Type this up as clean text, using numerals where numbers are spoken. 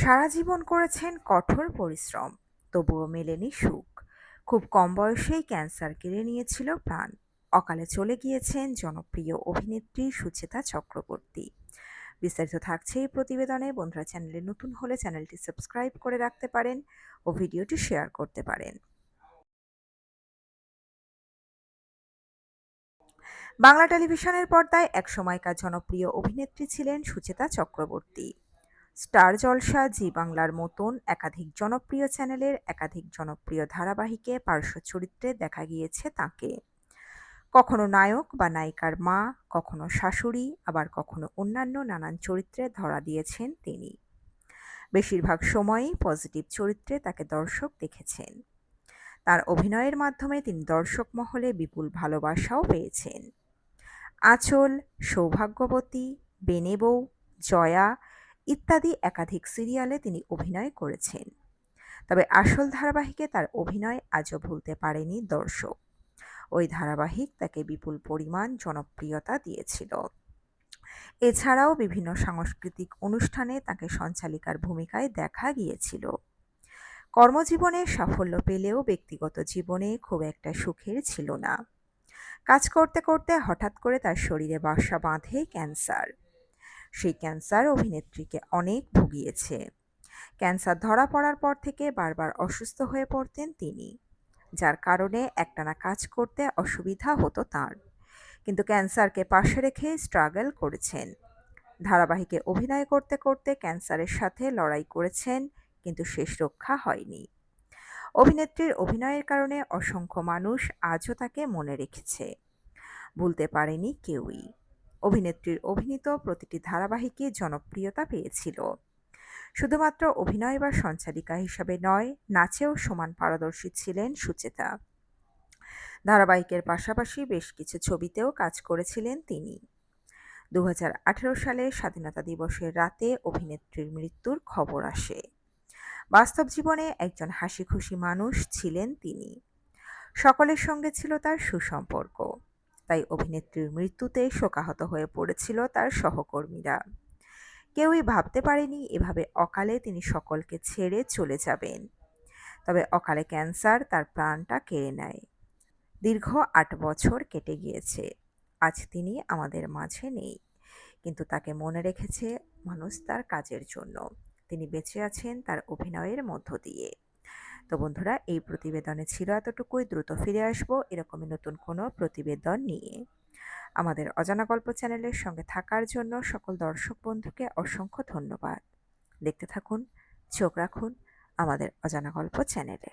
সারা জীবন করেছেন কঠোর পরিশ্রম, তবুও মেলেনি সুখ। খুব কম বয়সেই ক্যান্সার কেড়ে নিয়েছিল প্রাণ। অকালে চলে গিয়েছেন জনপ্রিয় অভিনেত্রী সুচেতা চক্রবর্তী। বিস্তারিত থাকছে এই প্রতিবেদনে। বন্ধুরা, চ্যানেলে নতুন হলে চ্যানেলটি সাবস্ক্রাইব করে রাখতে পারেন ও ভিডিওটি শেয়ার করতে পারেন। বাংলা টেলিভিশনের পর্দায় একসময়কার জনপ্রিয় অভিনেত্রী ছিলেন সুচেতা চক্রবর্তী। স্টার জলসা, জি বাংলার মতন একাধিক জনপ্রিয় চ্যানেলের একাধিক জনপ্রিয় ধারাবাহিকে পার্শ্ব চরিত্রে দেখা গিয়েছে তাঁকে। কখনো নায়ক বা নায়িকার মা, কখনো শাশুড়ি, আবার কখনো অন্যান্য নানান চরিত্রে ধরা দিয়েছেন তিনি। বেশিরভাগ সময়ই পজিটিভ চরিত্রে তাকে দর্শক দেখেছেন। তার অভিনয়ের মাধ্যমে তিনি দর্শক মহলে বিপুল ভালোবাসাও পেয়েছেন। আঁচল, সৌভাগ্যবতী, বেনে বউ, জয়া ইত্যাদি একাধিক সিরিয়ালে তিনি অভিনয় করেছেন। তবে আসল ধারাবাহিকে তার অভিনয় আজও ভুলতে পারেনি দর্শক। ওই ধারাবাহিক তাকে বিপুল পরিমাণ জনপ্রিয়তা দিয়েছিল। এছাড়াও বিভিন্ন সাংস্কৃতিক অনুষ্ঠানে তাকে সঞ্চালিকার ভূমিকায় দেখা গিয়েছিল। কর্মজীবনে সাফল্য পেলেও ব্যক্তিগত জীবনে খুব একটা সুখের ছিল না। কাজ করতে করতে হঠাৎ করে তার শরীরে বাসা বাঁধে ক্যান্সার। সেই ক্যান্সার অভিনেত্রীকে অনেক ভুগিয়েছে। ক্যান্সার ধরা পড়ার পর থেকে বারবার অসুস্থ হয়ে পড়তেন তিনি, যার কারণে একটানা কাজ করতে অসুবিধা হতো তাঁর। কিন্তু ক্যান্সারকে পাশে রেখে স্ট্রাগল করেছেন। ধারাবাহিকে অভিনয় করতে করতে ক্যান্সারের সাথে লড়াই করেছেন, কিন্তু শেষ রক্ষা হয়নি। অভিনেত্রীর অভিনয়ের কারণে অসংখ্য মানুষ আজও তাকে মনে রেখেছে, ভুলতে পারেনি কেউই। অভিনেত্রীর অভিনীত প্রতিটি ধারাবাহিকে জনপ্রিয়তা পেয়েছিল। শুধুমাত্র অভিনয় বা সঞ্চালিকা হিসাবে নয়, নাচেও সমান পারদর্শী ছিলেন সুচেতা। ধারাবাহিকের পাশাপাশি বেশ কিছু ছবিতেও কাজ করেছিলেন তিনি। 2018 সালে স্বাধীনতা দিবসের রাতে অভিনেত্রীর মৃত্যুর খবর আসে। বাস্তব জীবনে একজন হাসিখুশি মানুষ ছিলেন তিনি। সকলের সঙ্গে ছিল তার সুসম্পর্ক। তাই অভিনেত্রীর মৃত্যুতে শোকাহত হয়ে পড়েছিল তার সহকর্মীরা। কেউই ভাবতে পারেনি এভাবে অকালে তিনি সকলকে ছেড়ে চলে যাবেন। তবে অকালে ক্যান্সার তার প্রাণটা কেড়ে নেয়। দীর্ঘ 8 বছর কেটে গিয়েছে। আজ তিনি আমাদের মাঝে নেই, কিন্তু তাকে মনে রেখেছে মানুষ তার কাজের জন্য। তিনি বেঁচে আছেন তার অভিনয়ের মধ্য দিয়ে। তো বন্ধুরা, এই প্রতিবেদনে ছিল এতটুকুই। দ্রুত ফিরে আসবো এরকমই নতুন কোনো প্রতিবেদন নিয়ে। আমাদের অজানা গল্প চ্যানেলের সঙ্গে থাকার জন্য সকল দর্শক বন্ধুকে অসংখ্য ধন্যবাদ। দেখতে থাকুন, চোখ রাখুন আমাদের অজানা গল্প চ্যানেলে।